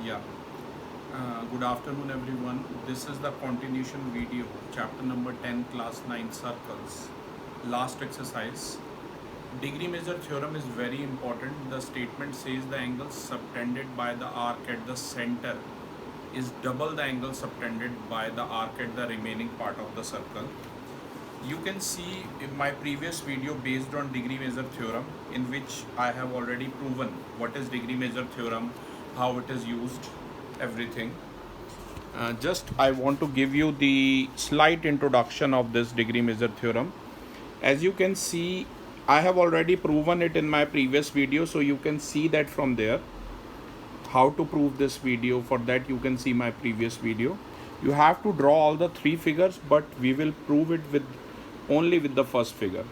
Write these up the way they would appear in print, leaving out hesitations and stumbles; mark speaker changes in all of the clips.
Speaker 1: Yeah. Good afternoon, everyone. This is the continuation video, chapter number 10, class 9 circles. Last exercise. Degree measure theorem is very important. The statement says the angle subtended by the arc at the center is double the angle subtended by the arc at the remaining part of the circle. You can see in my previous video based on degree measure theorem, in which I have already proven what is degree measure theorem, how it is used, everything. Just I want to give you the slight introduction of this degree measure theorem. As you can see, I have already proven it in my previous video, so you can see that from there how to prove this video. For that you can see my previous video. You have to draw all the three figures, but we will prove it with only with the first figure.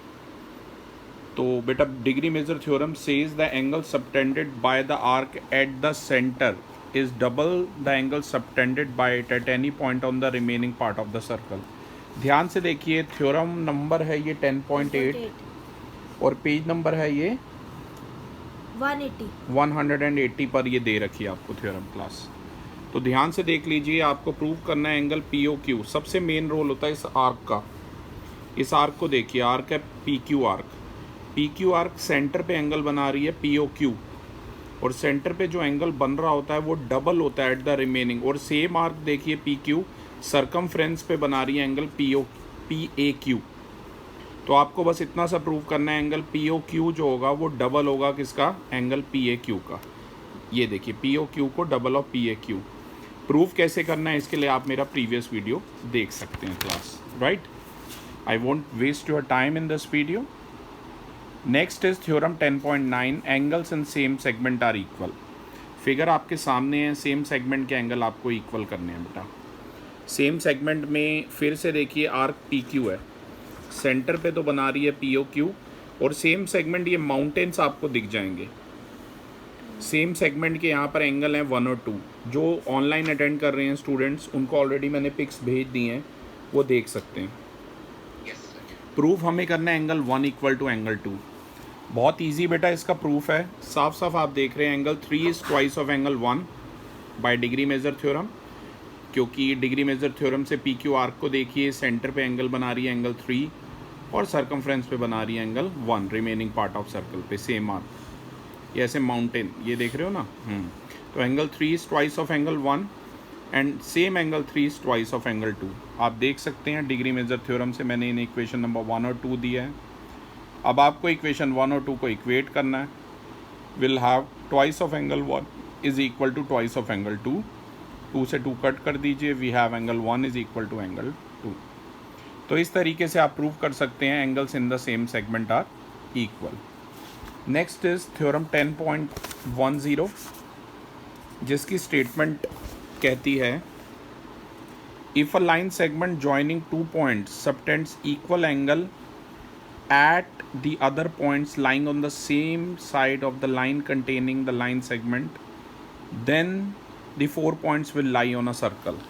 Speaker 1: तो बेटा degree measure theorem says the angle subtended by the arc at the centre is double the angle subtended by it at any point on the remaining part of the circle. ध्यान से देखिए, theorem number है ये 10.8 और page number है ये 180 पर ये दे रखी है आपको थ्योरम क्लास. तो ध्यान से देख लीजिए, आपको प्रूव करना है एंगल पी ओ क्यू. सबसे मेन रोल होता है इस आर्क का. इस आर्क को देखिए, आर्क है P Q arc. P Q arc centre पे एंगल बना रही है पी ओ क्यू, और सेंटर पे जो एंगल बन रहा होता है वो डबल होता है एट द रिमेनिंग. और सेम आर्क देखिए पी क्यू सरकमफ्रेंस पे बना रही है एंगल पी ए क्यू. तो आपको बस इतना सा प्रूव करना है, एंगल पी ओ क्यू जो होगा वो डबल होगा किसका, एंगल पी ए क्यू का. ये देखिए पी ओ क्यू को double of P A Q. Prove कैसे करना है इसके लिए आप मेरा प्रीवियस वीडियो देख सकते हैं class. Right, I won't waste your time in this video. Next is theorem 10.9, angles in same segment are equal. Figure आपके सामने है, सेम सेगमेंट के एंगल आपको इक्वल करने हैं बेटा. सेम सेगमेंट में फिर से देखिए आर्क पी क्यू है, सेंटर पे तो बना रही है पी ओ क्यू, और सेम सेगमेंट ये माउंटेन्स आपको दिख जाएंगे. सेम सेगमेंट के यहाँ पर एंगल हैं 1 और 2. जो ऑनलाइन अटेंड कर रहे हैं स्टूडेंट्स, उनको ऑलरेडी मैंने पिक्स भेज दी हैं, वो देख सकते हैं. प्रूफ हमें करना है एंगल 1 इक्वल टू एंगल 2. बहुत इजी बेटा इसका प्रूफ है. साफ साफ आप देख रहे हैं, angle 3 is twice of angle 1 by degree measure theorem. क्योंकि डिग्री मेजर थ्योरम से पी क्यू आर्क को देखिए, सेंटर पे एंगल बना रही है एंगल 3 और सरकमफ्रेंस पे बना रही है angle 1 remaining part of circle पे सेम आर्क. ये ऐसे माउंटेन ये देख रहे हो ना. तो angle 3 is twice of angle 1 and same angle 3 is twice of angle 2. आप देख सकते हैं डिग्री मेजर थ्योरम से मैंने इन इक्वेशन नंबर 1 और 2 दिया है. अब आपको इक्वेशन 1 और 2 को इक्वेट करना है. Will have twice of angle 1 is equal to twice of angle 2. 2 से 2 कट कर दीजिए, we have angle 1 is equal to angle 2. तो इस तरीके से आप प्रूव कर सकते हैं angles in the same segment are equal. Next is theorem 10.10, जिसकी स्टेटमेंट कहती है if a line segment joining 2 points subtends equal angle at the other points lying on the same side of the line containing the line segment, then the 4 points will lie on a circle.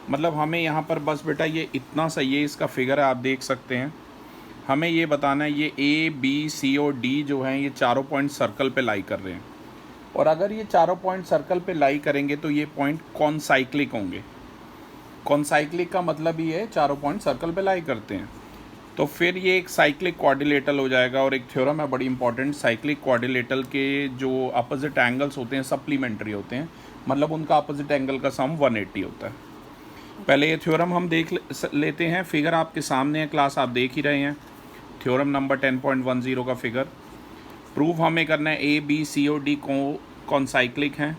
Speaker 1: मतलब हमें यहाँ पर बस बेटा ये इतना सा, ये इसका फिगर है, आप देख सकते हैं. हमें ये बताना है ये ए बी सी और डी जो हैं ये चारों पॉइंट सर्कल पे लाई कर रहे हैं. और अगर ये चारों पॉइंट सर्कल पे लाई करेंगे तो ये पॉइंट कॉनसाइक्लिक होंगे. कॉनसाइक्लिक का मतलब ये है चारों पॉइंट सर्कल पे लाई करते हैं. तो फिर ये एक साइक्लिक क्वाड्रिलेटरल हो जाएगा. और एक थ्योरम है बड़ी इंपॉर्टेंट, साइक्लिक क्वाड्रिलेटरल के जो अपोजिट एंगल्स होते हैं सप्लीमेंट्री होते हैं, मतलब उनका अपोजिट एंगल का सम 180 होता है. पहले ये थ्योरम हम देख लेते हैं. फिगर आपके सामने है क्लास, आप देख ही रहे हैं. थ्योरम नंबर 10.10 का फिगर. प्रूफ हमें करना है ए बी सी और डी कॉनसाइक्लिक हैं.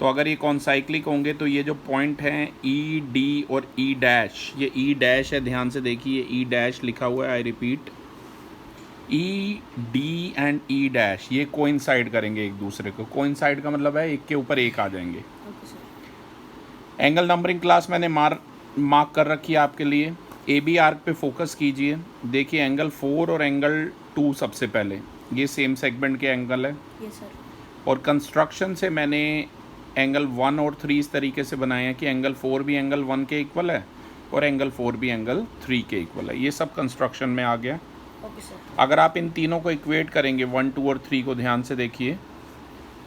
Speaker 1: तो अगर ये कॉनसाइक्लिक होंगे तो ये जो पॉइंट हैं ई डी और ई डैश, ये ई डैश है, ध्यान से देखिए ई डैश लिखा हुआ है. I repeat, E D and E dash ये कोइंसाइड करेंगे एक दूसरे को. कोइंसाइड का मतलब है एक के ऊपर एक आ जाएंगे. एंगल नंबरिंग क्लास मैंने मार्क कर रखी है आपके लिए. ए बी आर्क पे फोकस कीजिए. देखिए एंगल 4 और एंगल 2 सबसे पहले ये सेम सेगमेंट के एंगल है.
Speaker 2: Yes sir.
Speaker 1: और कंस्ट्रक्शन से मैंने एंगल 1 और 3 इस तरीके से बनाए हैं कि एंगल 4 भी एंगल 1 के इक्वल है और एंगल 4 भी एंगल 3 के इक्वल है. ये सब कंस्ट्रक्शन में आ गया.
Speaker 2: Okay sir.
Speaker 1: अगर आप इन तीनों को इक्वेट करेंगे 1 2 और 3 को ध्यान से देखिए,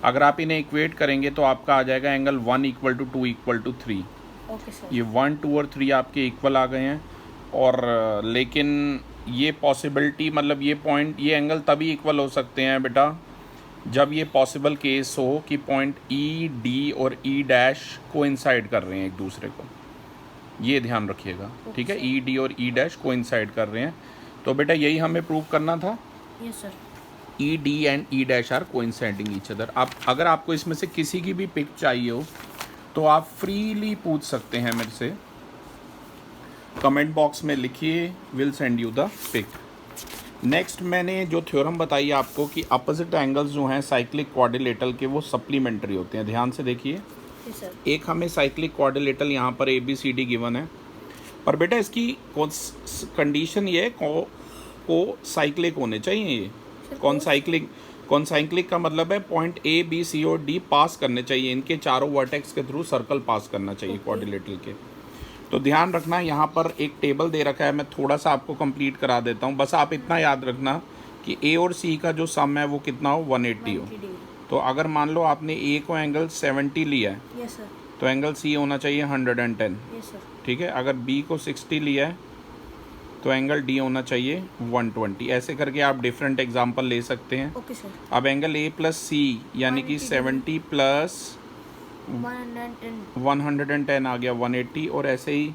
Speaker 1: अगर आप इन्हें इक्वेट करेंगे तो आपका आ जाएगा एंगल 1 = 2 = 3।
Speaker 2: Okay sir.
Speaker 1: ये 1, 2 और 3 आपके इक्वल आ गए हैं। और लेकिन ये पॉसिबिलिटी मतलब ये पॉइंट ये एंगल तभी इक्वल हो सकते हैं बेटा जब ये पॉसिबल केस हो कि पॉइंट ई डी और ई डैश कोइंसाइड कर रहे हैं एक दूसरे को। ये ध्यान रखिएगा, ठीक है। ई डी और ई डैश कोइंसाइड कर रहे हैं, तो बेटा यही हमें प्रूव करना था।
Speaker 2: Yes sir.
Speaker 1: E D and E dash R coinciding each other. आप अगर आपको इसमें से किसी की भी पिक चाहिए हो तो आप फ्रीली पूछ सकते हैं मेरे से, कमेंट बॉक्स में लिखिए, will send you the pic. Next मैंने जो थ्योरम बताई आपको कि अपोजिट एंगल्स जो हैं साइक्लिक क्वाड्रिलेटरल के वो सप्लीमेंट्री होते हैं। ध्यान से देखिए, एक हमें साइक्लिक क्वाड्रिलेटरल यहाँ पर A B C D given है, पर बेटा इसकी कंडीशन ये है को साइक्लिक होने चाहिए। ये कौन साइक्लिक का मतलब है पॉइंट ए बी सी और डी पास करने चाहिए, इनके चारों वर्टेक्स के थ्रू सर्कल पास करना चाहिए क्वाड्रिलेटरल के। तो ध्यान रखना, यहाँ पर एक टेबल दे रखा है, मैं थोड़ा सा आपको कंप्लीट करा देता हूँ। बस आप इतना याद रखना कि ए और सी का जो सम है वो कितना हो, 180 हो। तो अगर मान लो आपने ए को एंगल 70 लिया है,
Speaker 2: यस सर,
Speaker 1: तो एंगल सी होना चाहिए 110,
Speaker 2: यस सर,
Speaker 1: ठीक है। अगर बी को 60 लिया है तो एंगल डी होना चाहिए 120। ऐसे करके आप डिफरेंट एग्जांपल ले सकते हैं।
Speaker 2: Okay sir.
Speaker 1: अब एंगल ए प्लस सी यानी कि 70 प्लस 110 आ गया 180, और ऐसे ही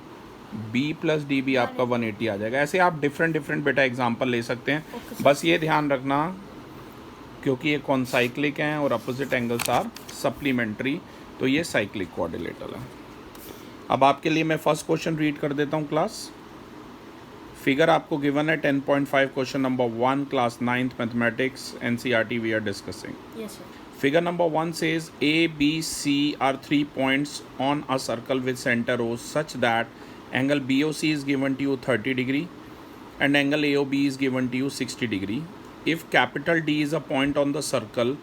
Speaker 1: बी प्लस डी भी आपका 180 आ जाएगा। ऐसे आप डिफरेंट बेटा एग्जांपल ले सकते हैं। बस ये ध्यान रखना क्योंकि ये कॉन्साइक्लिक हैं और अपोजिट एंगल्स आर सप्लीमेंट्री, तो ये साइक्लिक क्वाड्रिलेटरल है। अब आपके लिए मैं फर्स्ट क्वेश्चन रीड कर देता हूँ क्लास। फिगर आपको गिवन है 10.5 question number 1 class 9th mathematics NCERT we are discussing.
Speaker 2: Yes sir.
Speaker 1: Figure number 1 says A, B, C are 3 points on a circle with center O such that angle BOC is given to you 30 degree and angle AOB is given to you 60 degree. If capital D is a point on the circle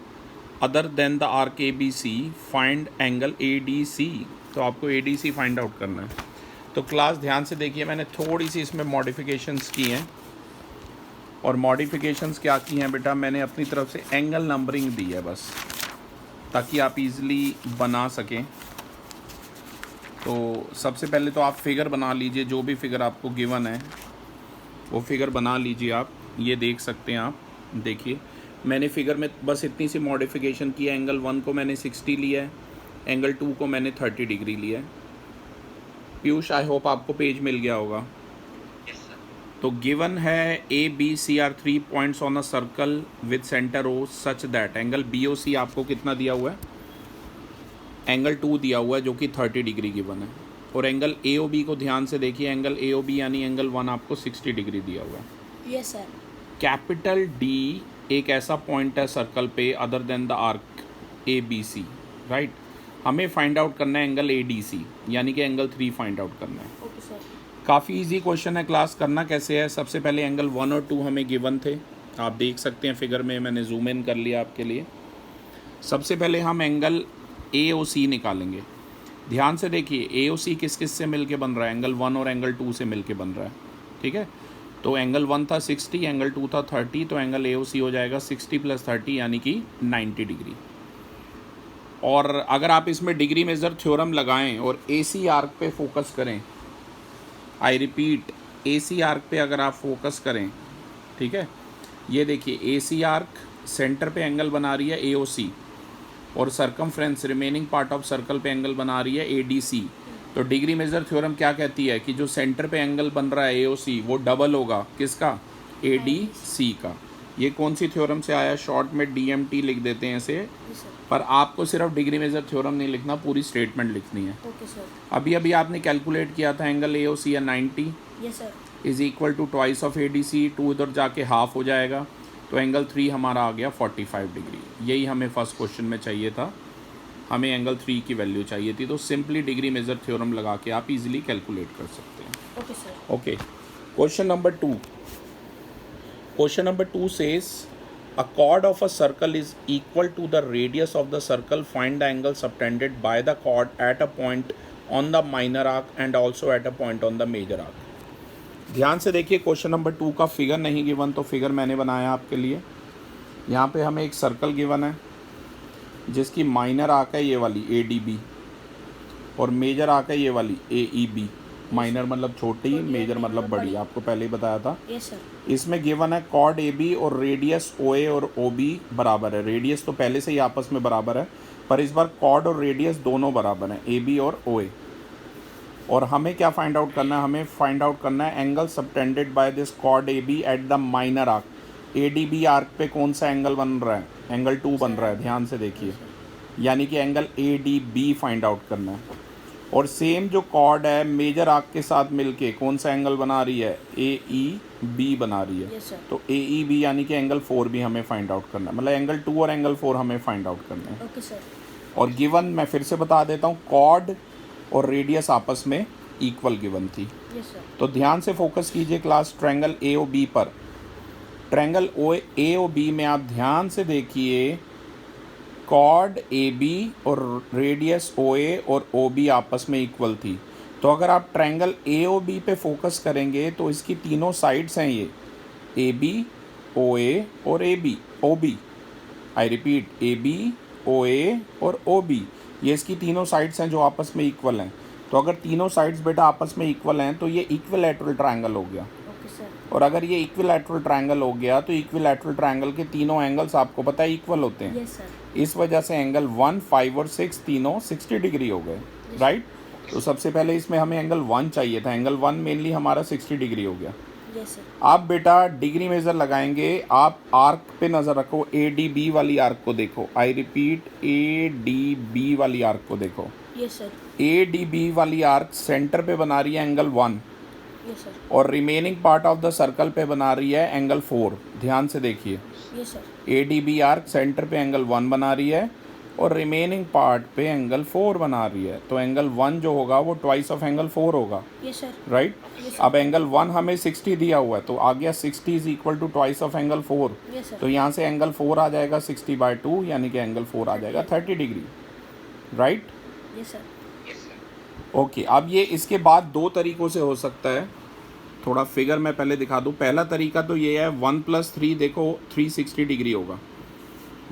Speaker 1: other than the arc ABC, find angle ADC. तो आपको ADC find out करना है। तो class ध्यान से देखिए, मैंने थोड़ी सी इसमें मॉडिफिकेशंस की हैं, और मॉडिफिकेशंस क्या की हैं बेटा, मैंने अपनी तरफ से एंगल नंबरिंग दी है बस, ताकि आप इजीली बना सकें। तो सबसे पहले तो आप फिगर बना लीजिए, जो भी फिगर आपको गिवन है वो फिगर बना लीजिए। आप ये देख सकते हैं, आप देखिए मैंने फिगर में बस इतनी सी मॉडिफिकेशन की है। एंगल 1 को मैंने 60 लिया है, एंगल 2 को मैंने 30 डिग्री लिया है। पीयूष, आई होप आपको पेज मिल गया होगा। तो गिवन है A B C are 3 points on a circle with centre O such that angle B O C आपको कितना दिया हुआ है, एंगल 2 दिया हुआ है जो कि 30 डिग्री गिवन है। और एंगल ए ओ बी को ध्यान से देखिए, एंगल ए ओ बी यानी एंगल 1 आपको 60 डिग्री दिया हुआ है।
Speaker 2: Yes sir.
Speaker 1: कैपिटल डी एक ऐसा पॉइंट है सर्कल पे other than the arc A B C, right. हमें फाइंड आउट करना है एंगल ए डी सी यानी कि एंगल 3 फाइंड आउट करना है।
Speaker 2: Okay sir. काफ़ी
Speaker 1: इजी क्वेश्चन है क्लास। करना कैसे है, सबसे पहले एंगल 1 और 2 हमें गिवन थे, आप देख सकते हैं फिगर में, मैंने जूम इन कर लिया आपके लिए। सबसे पहले हम एंगल ए ओ सी निकालेंगे। ध्यान से देखिए, ए ओ सी किस किस से मिलके बन रहा है, एंगल 1 और एंगल 2 से मिलके बन रहा है, ठीक है। तो एंगल 1 था 60, एंगल 2 था 30, तो एंगल ए ओ सी हो जाएगा 60 + 30 यानी कि 90 डिग्री। और अगर आप इसमें डिग्री मेजर थ्योरम लगाएं और ए सी आर्क पे फोकस करें, I repeat A C arc पे अगर आप फोकस करें, ठीक है, ये देखिए ए सी आर्क सेंटर पे एंगल बना रही है ए ओ सी, और circumference remaining part of circle पे एंगल बना रही है ए डी सी। तो डिग्री मेजर थ्योरम क्या कहती है कि जो सेंटर पे एंगल बन रहा है ए ओ सी वो डबल होगा किसका, ए डी सी का। ये कौन सी थ्योरम से आया, शॉर्ट में डी एम टी लिख देते हैं इसे, पर आपको सिर्फ डिग्री मेजर थ्योरम नहीं लिखना, पूरी स्टेटमेंट लिखनी है।
Speaker 2: Okay sir.
Speaker 1: अभी अभी आपने कैलकुलेट किया था एंगल ए ओ सी है 90,
Speaker 2: yes sir,
Speaker 1: is equal to twice of A D C, 2 इधर जाके हाफ हो जाएगा, तो एंगल 3 हमारा आ गया 45 डिग्री। यही हमें फर्स्ट क्वेश्चन में चाहिए था, हमें एंगल 3 की वैल्यू चाहिए थी। तो सिंपली डिग्री मेजर थ्योरम लगा के आप इजीली कैलकुलेट कर सकते हैं।
Speaker 2: Okay sir.
Speaker 1: Okay, question number 2। Question number 2 says a chord of a circle is equal to the radius of the circle. Find the angle subtended by the chord at a point on the minor arc and also at a point on the major arc. ध्यान से देखिए, question number 2 का figure नहीं given, तो figure मैंने बनाया आपके लिए। यहाँ पे हमें एक सर्कल गिवन है, जिसकी माइनर आर्क है ये वाली ADB और मेजर आर्क है ये वाली AEB। माइनर मतलब छोटी, मेजर मतलब बड़ी, आपको पहले ही बताया था।
Speaker 2: Yes sir.
Speaker 1: इसमें गिवन है कॉर्ड AB और रेडियस OA और OB बराबर है। रेडियस तो पहले से ही आपस में बराबर है, पर इस बार कॉर्ड और रेडियस दोनों बराबर हैं, AB और OA। और हमें क्या फाइंड आउट करना है? हमें फाइंड आउट करना है angle subtended by this cord AB at the minor arc. ADB arc पे कौन सा एंगल बन रहा है? एंगल 2 बन रहा है, ध्यान से देखिए। यानी कि एंगल ADB फाइंड आउट करना है। और सेम जो कॉर्ड है मेजर आर्क के साथ मिलके कौन सा एंगल बना रही है? AEB बना रही है।
Speaker 2: Yes sir.
Speaker 1: तो AEB यानी कि एंगल 4 भी हमें फाइंड आउट करना है, मतलब एंगल 2 और एंगल 4 हमें फाइंड आउट करना है।
Speaker 2: Okay sir.
Speaker 1: और गिवन मैं फिर से बता देता हूँ, कॉर्ड और रेडियस आपस में इक्वल गिवन थी।
Speaker 2: Yes sir.
Speaker 1: तो ध्यान से फोकस कीजिए क्लास ट्रायंगल AOB पर। ट्रायंगल AOB में आप ध्यान से देखिए, कॉर्ड AB और रेडियस OA और OB आपस में इक्वल थी। तो अगर आप ट्रायंगल AOB पे फोकस करेंगे तो इसकी तीनों साइड्स हैं ये AB, OA और OB। I repeat, AB, OA और OB, ये इसकी तीनों साइड्स हैं जो आपस में इक्वल हैं। तो अगर तीनों साइड्स बेटा आपस में इक्वल हैं तो ये इक्विलैटरल ट्रायंगल हो गया।
Speaker 2: Okay sir.
Speaker 1: और अगर ये इक्विलैटरल ट्रायंगल हो गया तो इक्विलैटरल ट्रायंगल के तीनों एंगल्स आपको पता है इक्वल होते हैं।
Speaker 2: Yes sir.
Speaker 1: इस वजह से एंगल 1, 5 और 6 तीनों 60 डिग्री हो गए, राइट। तो सबसे पहले इसमें हमें एंगल 1 चाहिए था, एंगल 1 मेनली हमारा 60 डिग्री हो गया।
Speaker 2: Yes sir.
Speaker 1: आप बेटा डिग्री मेजर लगाएंगे, आप आर्क पे नज़र रखो, ADB वाली आर्क को देखो। आई रिपीट, ADB वाली आर्क को देखो।
Speaker 2: Yes sir.
Speaker 1: ADB वाली आर्क सेंटर पे बना रही है एंगल 1
Speaker 2: यस सर।
Speaker 1: और remaining part of the circle पे बना रही है एंगल 4। ध्यान से देखिए,
Speaker 2: yes sir.
Speaker 1: ADB arc centre पे एंगल 1 बना रही है और रिमेनिंग पार्ट पे एंगल 4 बना रही है। तो एंगल 1 जो होगा वो ट्वाइस ऑफ एंगल 4 होगा,
Speaker 2: यस सर।
Speaker 1: राइट।
Speaker 2: Yes,
Speaker 1: अब एंगल 1 हमें 60 दिया हुआ है, तो आ गया 60 is equal to twice of angle 4।
Speaker 2: Yes sir.
Speaker 1: तो यहाँ से एंगल 4 आ जाएगा 60/2, यानी कि एंगल 4 आ जाएगा 30 degree, right.
Speaker 2: Yes sir.
Speaker 1: Okay, अब ये इसके बाद दो तरीक़ों से हो सकता है। थोड़ा फिगर मैं पहले दिखा दूँ। पहला तरीका तो ये है 1 + 3, देखो 360 डिग्री होगा।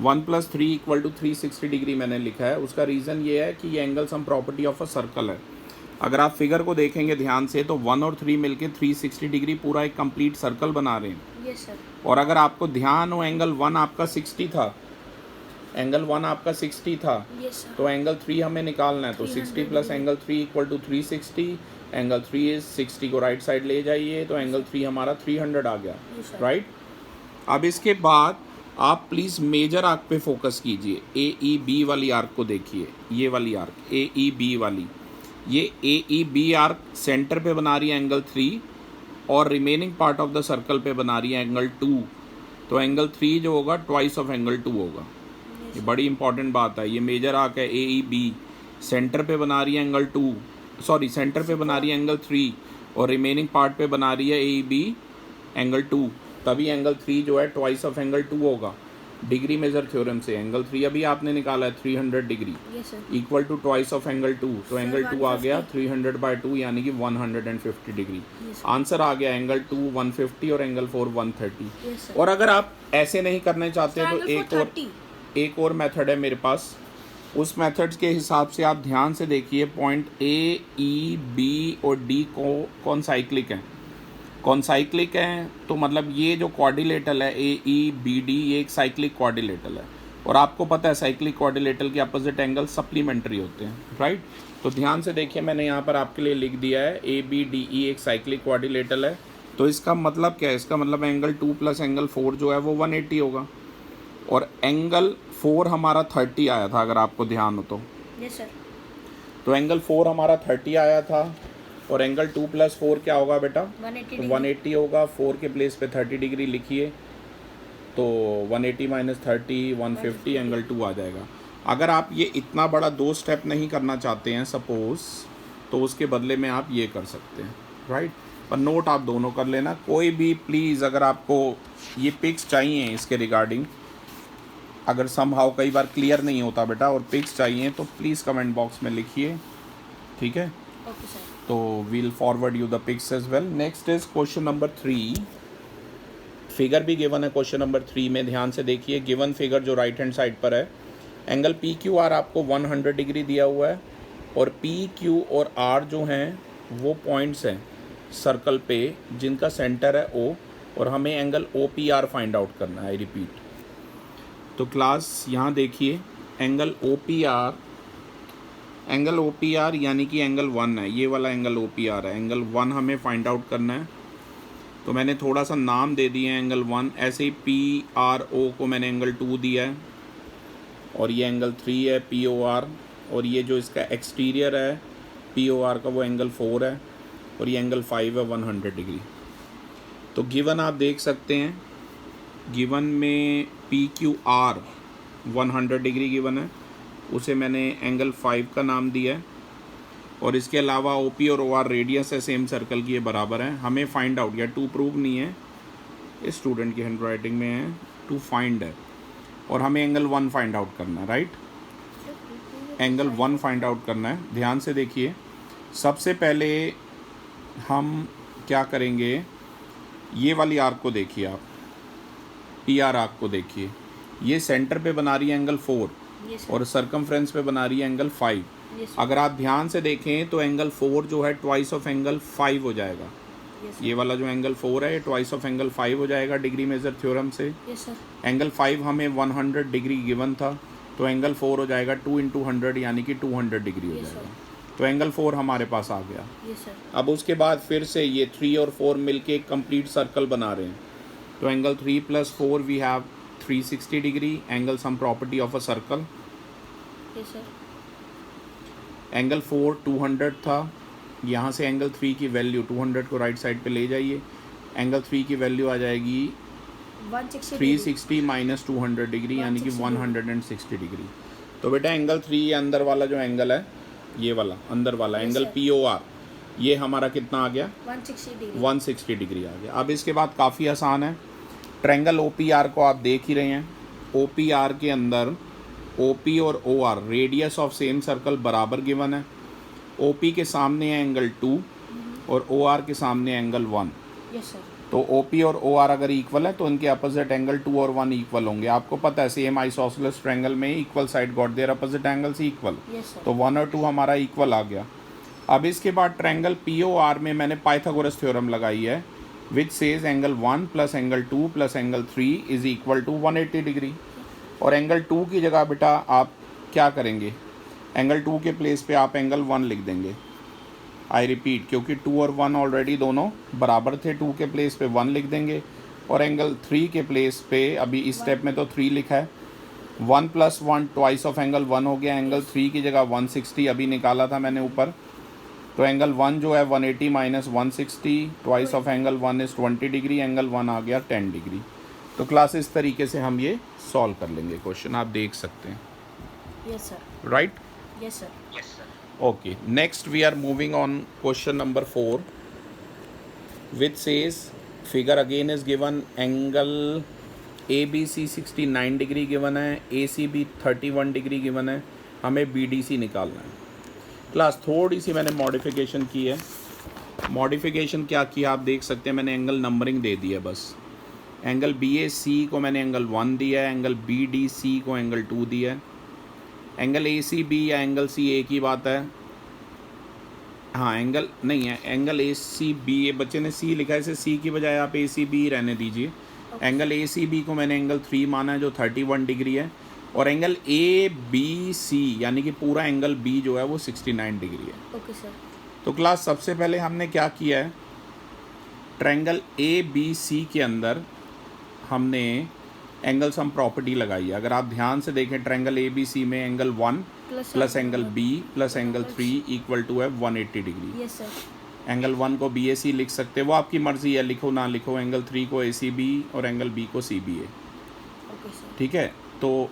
Speaker 1: 1 + 3 = 360 डिग्री मैंने लिखा है। उसका रीज़न ये है कि ये angle sum property of a circle है। अगर आप फिगर को देखेंगे ध्यान से तो 1 और 3 मिलके 360 डिग्री पूरा एक कंप्लीट सर्कल बना रहे हैं।
Speaker 2: Yes sir.
Speaker 1: और अगर आपको ध्यान हो, एंगल 1 आपका 60 था, एंगल 1 आपका 60 था,
Speaker 2: यस सर।
Speaker 1: तो एंगल 3 हमें निकालना है। तो 60 + एंगल 3 = 360। एंगल 3 इज 60 को राइट साइड ले जाइए तो एंगल 3 हमारा 300 आ गया,
Speaker 2: Yes, sir.
Speaker 1: राइट। अब इसके बाद आप प्लीज़ मेजर आर्क पे फोकस कीजिए। AEB वाली आर्क को देखिए, ये वाली आर्क AEB वाली, ये AEB आर्क सेंटर पे बना रही है एंगल 3 और remaining part of the circle पे बना रही है एंगल 2। तो एंगल 3 जो होगा ट्वाइस ऑफ एंगल 2 होगा। ये बड़ी इंपॉर्टेंट बात है। ये मेजर आर्क है AEB, सेंटर पे बना रही है एंगल 2, सॉरी सेंटर पे बना रही है एंगल 3 और रिमेनिंग पार्ट पे बना रही है AEB एंगल 2। तभी एंगल 3 जो है ट्वाइस ऑफ एंगल 2 होगा। डिग्री मेजर थ्योरम से एंगल 3 अभी आपने निकाला है 300 degree
Speaker 2: yes sir.
Speaker 1: Equal to twice of angle 2। तो
Speaker 2: Sir,
Speaker 1: एंगल 2 आ गया
Speaker 2: 150
Speaker 1: 300/2 यानी कि 150 डिग्री।
Speaker 2: Yes, sir.
Speaker 1: आंसर आ गया एंगल 2 150 और एंगल 4 130।
Speaker 2: Yes, sir.
Speaker 1: और अगर आप ऐसे नहीं करना चाहते
Speaker 2: Sir,
Speaker 1: तो
Speaker 2: angle 430.
Speaker 1: एक और मेथड है मेरे पास। उस मेथड्स के हिसाब से आप ध्यान से देखिए, पॉइंट A, E, B और D को कौन साइक्लिक है, कौन साइक्लिक है। तो मतलब ये जो क्वाड्रिलेटरल है AEBD, ये एक साइक्लिक क्वाड्रिलेटरल है। और आपको पता है साइक्लिक क्वाड्रिलेटरल के अपोजिट एंगल सप्लीमेंट्री होते हैं, राइट। तो ध्यान से देखिए, मैंने यहाँ पर आपके लिए लिख दिया है ABDE एक साइक्लिक क्वाड्रिलेटरल है। तो इसका मतलब क्या है? इसका मतलब एंगल 2 + एंगल 4 जो है वो 180 होगा। और एंगल 4 हमारा 30 आया था, अगर आपको ध्यान हो तो।
Speaker 2: Yes sir.
Speaker 1: तो एंगल 4 हमारा 30 आया था और एंगल 2 + 4 क्या होगा बेटा?
Speaker 2: 180
Speaker 1: 180 होगा। 4 के प्लेस पे 30 डिग्री लिखिए तो 180 - 30 150 एंगल 2 आ जाएगा। अगर आप ये इतना बड़ा 2 स्टेप नहीं करना चाहते हैं सपोज, तो उसके बदले में आप ये कर सकते हैं, राइट। पर नोट आप दोनों कर लेना। कोई भी प्लीज़, अगर आपको ये पिक्स चाहिए इसके रिगार्डिंग, अगर समहाउ कई बार क्लियर नहीं होता बेटा और पिक्स चाहिए तो प्लीज़ कमेंट बॉक्स में लिखिए, ठीक है।
Speaker 2: Okay sir.
Speaker 1: तो we'll forward you the pics as well. Next is question number 3। Figure भी गिवन है क्वेश्चन नंबर 3 में, ध्यान से देखिए। गिवन फिगर जो राइट हैंड साइड पर है एंगल पी क्यू आर आपको 100 डिग्री दिया हुआ है और पी क्यू और आर जो हैं वो पॉइंट्स हैं सर्कल पे जिनका सेंटर है ओ, और हमें angle O P R find out करना है। आई रिपीट, तो क्लास यहाँ देखिए एंगल ओ पी आर यानी कि एंगल 1 है, ये वाला एंगल ओ पी आर है, एंगल 1 हमें फाइंड आउट करना है। तो मैंने थोड़ा सा नाम दे दिया है एंगल 1, ऐसे ही पी आर ओ को मैंने एंगल 2 दिया है, और ये एंगल 3 है पी ओ आर, और ये जो इसका एक्सटीरियर है पी ओ आर का वो एंगल 4 है, और ये एंगल 5 है 100 डिग्री। तो गिवन आप देख सकते हैं, गिवन में P Q R 100 degree given है, उसे मैंने एंगल 5 का नाम दिया है, और इसके अलावा ओ पी और ओ आर रेडियस है सेम सर्कल की, ये बराबर है। हमें फाइंड आउट, या टू प्रूव नहीं है, इस स्टूडेंट की हैंड राइटिंग में है टू फाइंड है, और हमें एंगल 1 फाइंड आउट करना है, राइट। एंगल 1 फाइंड आउट करना है। ध्यान से देखिए, सबसे पहले हम क्या करेंगे, ये वाली आर्क को देखिए आप, पी आर आर्क को देखिए, ये सेंटर पे बना रही है एंगल 4 और सरकमफ्रेंस पे बना रही है एंगल 5। अगर आप ध्यान से देखें तो एंगल 4 जो है ट्वाइस ऑफ एंगल 5 हो जाएगा। ये वाला जो एंगल 4 है ये ट्वाइस ऑफ एंगल 5 हो जाएगा डिग्री मेजर थ्योरम से। एंगल 5 हमें 100 डिग्री गिवन था, तो एंगल 4 हो जाएगा 2 × 100 यानी कि 200 डिग्री हो जाएगा। तो एंगल 4 हमारे पास आ गया। अब उसके बाद फिर से ये 3 और 4 मिलके एक कंप्लीट सर्कल बना रहे हैं, तो angle 3 + 4 we have 360 degree, angle sum property of a circle. Angle 4 200 था, यहाँ से एंगल 3 की वैल्यू 200 को राइट साइड पे ले जाइए, एंगल 3 की वैल्यू आ जाएगी 360 - 200 डिग्री यानी कि 160 डिग्री। तो बेटा एंगल 3 ये अंदर वाला जो एंगल है, ये वाला अंदर वाला एंगल पी ओ आर, ये हमारा कितना आ गया 160 डिग्री आ गया। अब इसके बाद काफ़ी आसान है, ट्रायंगल ओ पी आर को आप देख ही रहे हैं। ओ पी आर के अंदर ओ पी और O R radius of same circle बराबर गिवन है। ओ पी के सामने है एंगल 2 और ओ आर के सामने एंगल 1। तो ओ पी और ओ आर अगर इक्वल है तो इनके अपोजिट एंगल 2 और 1 इक्वल होंगे। आपको पता है सेम आइसोसेलेस ट्रायंगल में equal side got their opposite angles equal, तो 1 और 2 हमारा इक्वल आ गया। अब इसके बाद ट्रायंगल पी ओ आर में मैंने पाइथागोरस थ्योरम लगाई है, which says angle 1 + angle 2 + angle 3 is equal to 180 degree. और एंगल 2 की जगह बेटा आप क्या करेंगे, एंगल 2 के प्लेस पे आप एंगल 1 लिख देंगे। आई रिपीट, क्योंकि 2 और 1 ऑलरेडी दोनों बराबर थे, 2 के प्लेस पे 1 लिख देंगे, और एंगल 3 के प्लेस पे अभी इस स्टेप में तो 3 लिखा है, 1 + 1 ट्वाइस ऑफ एंगल 1 हो गया। एंगल 3 की जगह 160 अभी निकाला था मैंने ऊपर, तो एंगल 1 जो है 180 - 160 twice of angle 1 is 20 degree, angle 1 आ गया 10 डिग्री। तो क्लास इस तरीके से हम ये सॉल्व कर लेंगे क्वेश्चन, आप देख सकते हैं।
Speaker 2: Yes sir.
Speaker 1: Right?
Speaker 2: Yes sir.
Speaker 1: Okay, next we are moving on question number 4, which says figure again is given, angle ABC 69 degree given है, ACB 31 डिग्री गिवन है, हमें BDC निकालना है। क्लास थोड़ी सी मैंने मॉडिफिकेशन की है। मॉडिफिकेशन क्या किया आप देख सकते हैं, मैंने एंगल नंबरिंग दे दी है बस। एंगल BAC को मैंने एंगल 1 दिया है, एंगल BDC को एंगल 2 दिया है। एंगल ACB या एंगल C एक ही बात है, हाँ एंगल नहीं है, एंगल ACB, ये बच्चे ने C लिखा है, इसे C की बजाय आप ACB रहने दीजिए। एंगल ACB को मैंने एंगल 3 माना है जो 31 डिग्री है, और एंगल ABC यानी कि पूरा एंगल B जो है वो 69 डिग्री है।
Speaker 2: Okay sir.
Speaker 1: तो क्लास सबसे पहले हमने क्या किया है, ट्रायंगल ABC के अंदर हमने एंगल सम प्रॉपर्टी लगाई है। अगर आप ध्यान से देखें ट्रायंगल ABC में angle 1 + angle B + angle 3 equal to है 180 डिग्री।
Speaker 2: Yes sir.
Speaker 1: एंगल 1 को BAC लिख सकते हैं, वो आपकी मर्ज़ी है, लिखो ना लिखो। एंगल 3 को ACB और एंगल B को CBA।
Speaker 2: Okay sir.
Speaker 1: ठीक है, तो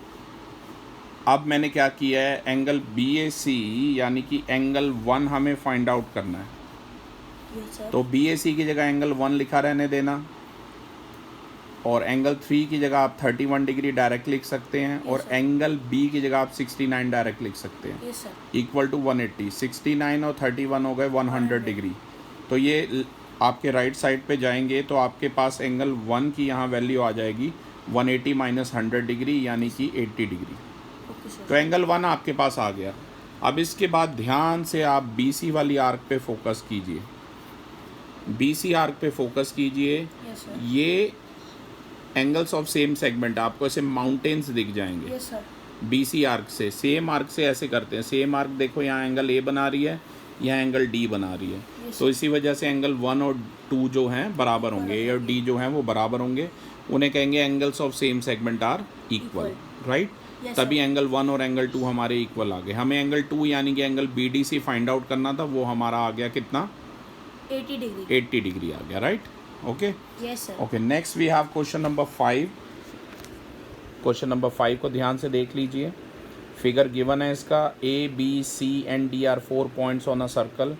Speaker 1: अब मैंने क्या किया है, एंगल BAC यानी कि एंगल 1 हमें फाइंड आउट करना है।
Speaker 2: Yes sir.
Speaker 1: तो BAC की जगह एंगल 1 लिखा रहने देना, और एंगल 3 की जगह आप 31 डिग्री डायरेक्ट लिख सकते हैं, और एंगल B की जगह आप 69 डायरेक्ट लिख सकते हैं।
Speaker 2: Yes sir.
Speaker 1: इक्वल टू 180, 69 और 31 हो गए 100 डिग्री। तो ये आपके राइट साइड पे जाएंगे तो आपके पास एंगल 1 की यहाँ वैल्यू आ जाएगी 180 - 100 डिग्री यानी कि 80 डिग्री।
Speaker 2: Okay okay sir.
Speaker 1: तो एंगल 1 आपके पास आ गया। अब इसके बाद ध्यान से आप BC वाली आर्क पे फोकस कीजिए, BC आर्क पे फोकस कीजिए।
Speaker 2: Yes sir.
Speaker 1: ये एंगल्स ऑफ सेम सेगमेंट, आपको ऐसे माउंटेन्स दिख जाएंगे
Speaker 2: यस सर।
Speaker 1: BC आर्क से। सेम आर्क से ऐसे करते हैं, सेम आर्क देखो, यहाँ एंगल A बना रही है, यहाँ एंगल D बना रही है।
Speaker 2: Yes,
Speaker 1: तो इसी वजह से एंगल 1 और 2 जो हैं बराबर होंगे, A और D जो हैं वो बराबर होंगे। उन्हें कहेंगे angles of same segment are equal, right.
Speaker 2: Yes,
Speaker 1: तभी
Speaker 2: sir.
Speaker 1: एंगल 1 और एंगल 2 हमारे इक्वल आ गए। हमें एंगल 2 यानी कि एंगल BDC फाइंड आउट करना था, वो हमारा आ गया कितना,
Speaker 2: 80 डिग्री।
Speaker 1: 80 डिग्री आ गया, right. Okay
Speaker 2: yes sir.
Speaker 1: Okay, next we have question number 5। Question number 5 को ध्यान से देख लीजिए। फिगर गिवन है इसका, ABC and D are 4 points on a circle.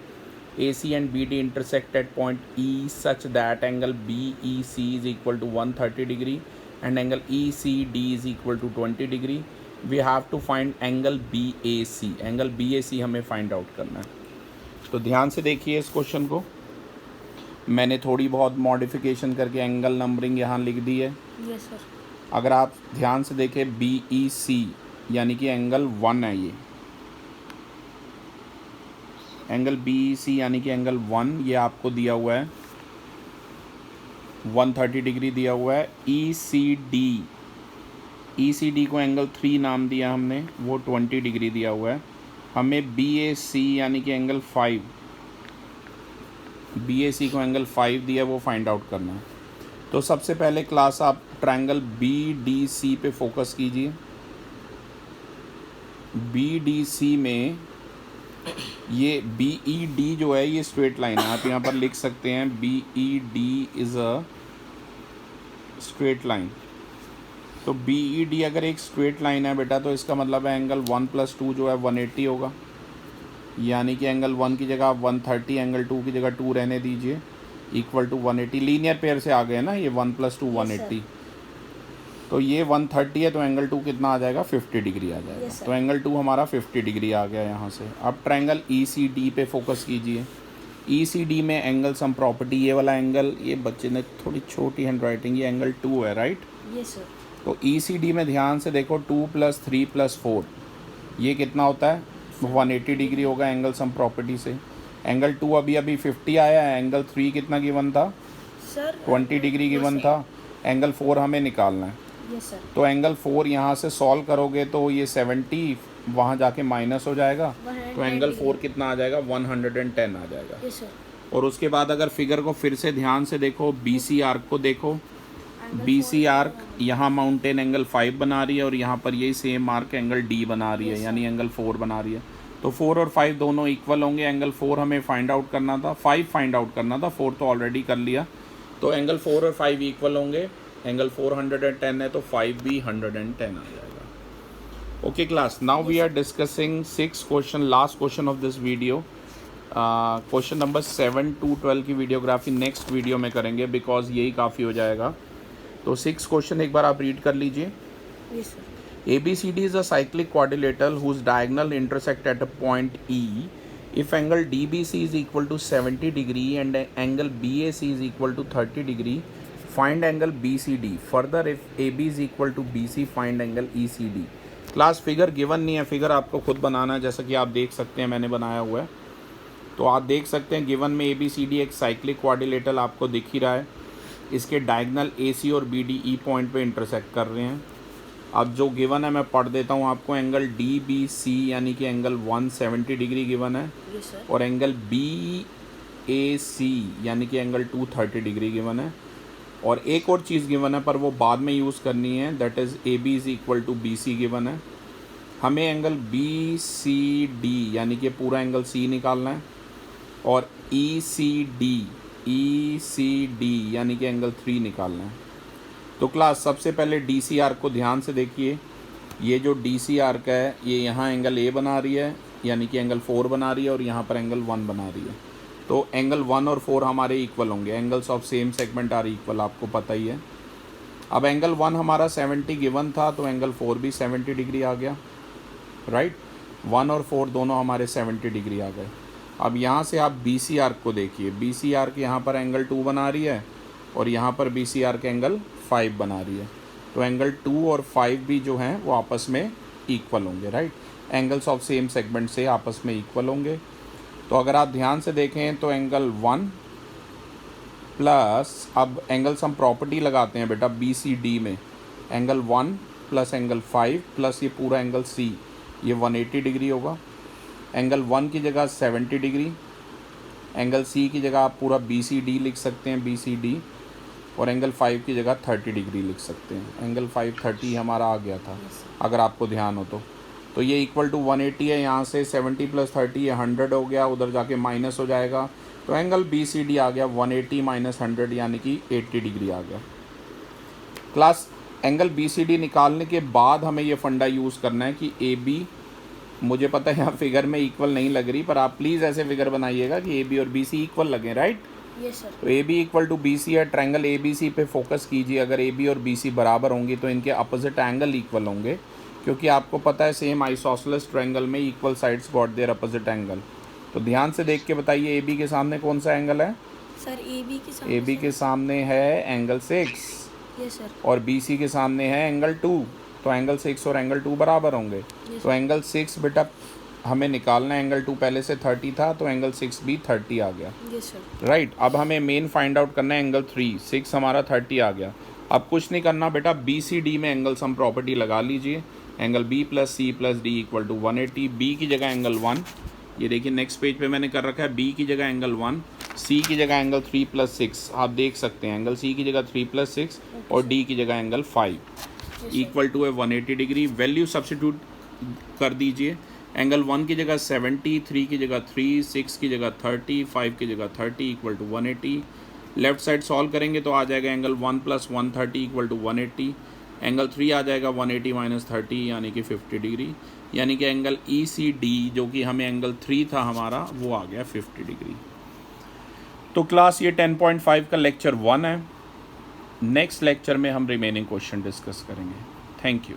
Speaker 1: AC and BD intersect at point E such that angle BEC is equal to 130 degree and angle ECD is equal to 20 degree. We have to find angle BAC. Angle BAC हमें find out करना है। तो ध्यान से देखिए इस question को। मैंने थोड़ी बहुत मॉडिफिकेशन करके एंगल नंबरिंग यहाँ लिख दी है।
Speaker 2: Yes sir.
Speaker 1: अगर आप ध्यान से देखें, BEC यानी कि एंगल 1 है, ये एंगल BEC यानी कि एंगल 1, ये आपको दिया हुआ है 130 डिग्री दिया हुआ है। ECD को एंगल 3 नाम दिया हमने, वो 20 डिग्री दिया हुआ है। हमें BAC यानी कि एंगल 5, BAC को एंगल 5 दिया, वो फाइंड आउट करना है। तो सबसे पहले क्लास आप ट्रायंगल BDC पे फोकस कीजिए। BDC में ये BED जो है ये स्ट्रेट लाइन है, आप यहाँ पर लिख सकते हैं BED is a straight line. तो BED अगर एक स्ट्रेट लाइन है बेटा, तो इसका मतलब है एंगल 1 + 2 जो है 180 होगा, यानी कि एंगल 1 की जगह आप 130, एंगल 2 की जगह 2 रहने दीजिए, इक्वल टू 180। लीनियर पेयर से आ गए ना, ये 1 + 2 180। तो ये 130 है, तो एंगल 2 कितना आ जाएगा, 50 डिग्री आ जाएगा।
Speaker 2: Yes,
Speaker 1: तो एंगल 2 हमारा 50 डिग्री आ गया यहाँ से। अब ट्रायंगल ECD पे फोकस कीजिए। ECD में एंगल सम प्रॉपर्टी, ये वाला एंगल, ये बच्चे ने थोड़ी छोटी हैंड राइटिंग, ये एंगल 2 है, राइट।
Speaker 2: Yes sir.
Speaker 1: तो ECD में ध्यान से देखो, 2 + 3 + 4 ये कितना होता है, 180 डिग्री होगा एंगल सम प्रॉपर्टी से। एंगल 2 अभी 50 आया है, एंगल 3 कितना गिवन था,
Speaker 2: सर
Speaker 1: 20 डिग्री गिवन था। एंगल 4 हमें निकालना है।
Speaker 2: Yes sir.
Speaker 1: तो एंगल 4 यहाँ से सॉल्व करोगे तो ये 70 वहाँ जाके माइनस हो जाएगा, तो एंगल 4 कितना आ जाएगा, 110 आ जाएगा।
Speaker 2: Yes sir.
Speaker 1: और उसके बाद अगर फिगर को फिर से ध्यान से देखो, BC आर्क को देखो, BC आर्क यहाँ माउंटेन एंगल 5 बना रही है और यहाँ पर यही सेम आर्क एंगल D बना रही है, यानी एंगल 4 बना रही है। तो 4 और 5 दोनों इक्वल होंगे। एंगल 4 हमें फाइंड आउट करना था, 5 फाइंड आउट करना था, 4 तो ऑलरेडी कर लिया। तो एंगल 4 और 5 इक्वल होंगे। एंगल 410 है, तो 5 भी 110 आ जाएगा। Okay class, now we are discussing 6 question, last question of this video. Question number 7 to 12 की वीडियोग्राफी नेक्स्ट वीडियो में करेंगे, बिकॉज यही काफ़ी हो जाएगा। तो 6 क्वेश्चन एक बार आप रीड कर लीजिए।
Speaker 2: Yes sir.
Speaker 1: ABCD is a cyclic quadrilateral whose diagonal intersect at a point E. If angle DBC is equal to 70 degree and angle BAC is equal to 30 degree, find angle BCD. Further, if AB is equal to BC, find angle ECD. Class figure given नहीं है, figure आपको खुद बनाना है, जैसा कि आप देख सकते हैं मैंने बनाया हुआ है। तो आप देख सकते हैं गिवन में ABCD एक साइक्लिक क्वाड्रिलेटरल आपको दिख ही रहा है। इसके डायगोनल AC और BD E पॉइंट पे इंटरसेक्ट कर रहे हैं। अब जो गिवन है मैं पढ़ देता हूँ आपको। एंगल DBC यानी कि एंगल 170 डिग्री गिवन है,
Speaker 2: यस सर।
Speaker 1: और एंगल BAC यानी कि एंगल 230 डिग्री गिवन है। और एक और चीज़ गिवन है, पर वो बाद में यूज़ करनी है, that is AB is equal to BC given है। हमें एंगल BCD यानी कि पूरा एंगल C निकालना है, और ECD यानी कि एंगल 3 निकालना है। तो क्लास सबसे पहले DC आर्क को ध्यान से देखिए। ये जो DC आर्क है, ये यहाँ एंगल A बना रही है, यानी कि एंगल 4 बना रही है, और यहाँ पर एंगल 1 बना रही है। तो एंगल 1 और 4 हमारे इक्वल होंगे। Angles of same segment are equal, आपको पता ही है। अब एंगल 1 हमारा 70 गिवन था, तो एंगल 4 भी 70 डिग्री आ गया, राइट। 1 और 4 दोनों हमारे 70 डिग्री आ गए। अब यहाँ से आप BC आर्क को देखिए। BC आर्क यहाँ पर एंगल 2 बना रही है, और यहाँ पर BC आर्क एंगल 5 बना रही है। तो एंगल 2 और 5 भी जो हैं वो आपस में इक्वल होंगे, right. Angles of same segment से आपस में इक्वल होंगे। तो अगर आप ध्यान से देखें तो एंगल 1 प्लस, अब एंगल्स हम प्रॉपर्टी लगाते हैं बेटा बी सी डी में, एंगल 1 प्लस एंगल 5 प्लस ये पूरा एंगल सी, ये 180 डिग्री होगा। एंगल 1 की जगह 70 डिग्री, एंगल सी की जगह आप पूरा बी सी डी लिख सकते हैं, बी सी डी, और एंगल 5 की जगह 30 डिग्री लिख सकते हैं। एंगल 5 30 हमारा आ गया था अगर आपको ध्यान हो तो ये इक्वल टू 180 है। यहाँ से 70 प्लस 30 ये 100 हो गया, उधर जाके माइनस हो जाएगा, तो एंगल बी सी डी आ गया 180 माइनस 100 यानी कि 80 डिग्री आ गया। Class angle B C D निकालने के बाद हमें ये फंडा यूज़ करना है कि ए बी, मुझे पता है यहाँ फिगर में इक्वल नहीं लग रही, पर आप प्लीज़ ऐसे फिगर बनाइएगा कि ए बी और बी सी इक्वल लगें, राइट।
Speaker 2: Yes sir.
Speaker 1: तो A B equal to B C है, ट्रायंगल ए बी सी पे फोकस कीजिए। अगर ए बी और बी सी बराबर होंगी तो इनके अपोजिट एंगल इक्वल होंगे, क्योंकि आपको पता है सेम आइसोसेलेस ट्रायंगल में equal sides got their opposite angle. तो ध्यान से देख के बताइए ए बी के सामने कौन सा एंगल है।
Speaker 2: सर ए बी के सामने,
Speaker 1: ए बी के सामने है एंगल 6
Speaker 2: यस सर।
Speaker 1: और बी सी के सामने है एंगल 2, तो एंगल 6 और एंगल 2 बराबर होंगे। तो एंगल 6 बेटा हमें निकालना है, एंगल 2 पहले से 30 था तो एंगल 6 भी 30 आ गया,
Speaker 2: यस सर।
Speaker 1: राइट। अब हमें मेन फाइंड आउट करना है एंगल 3, 6 हमारा 30 आ गया। अब कुछ नहीं करना बेटा, बी सी डी में एंगल सम प्रॉपर्टी लगा लीजिए। Angle B plus C plus D equal to 180। B की जगह एंगल 1, ये देखिए नेक्स्ट पेज पे मैंने कर रखा है, बी की जगह एंगल 1, सी की जगह एंगल 3 प्लस 6, आप देख सकते हैं एंगल सी की जगह 3 प्लस 6 और डी की जगह एंगल 5 इक्वल टू है 180 डिग्री। वैल्यू सब्स्टिट्यूट कर दीजिए। एंगल 1 की जगह 70, 3 की जगह 3, 6 की जगह 30, 5 की जगह 30 equal to 180। Left side solve करेंगे तो आ जाएगा angle 1 plus 130 equal to 180। Angle 3 आ जाएगा 180 माइनस 30 यानी कि 50 डिग्री, यानी कि एंगल ई सी डी जो कि हमें एंगल 3 था हमारा, वो आ गया 50 डिग्री। तो क्लास ये 10.5 का लेक्चर 1 है। नेक्स्ट लेक्चर में हम रिमेनिंग क्वेश्चन डिस्कस करेंगे। Thank you.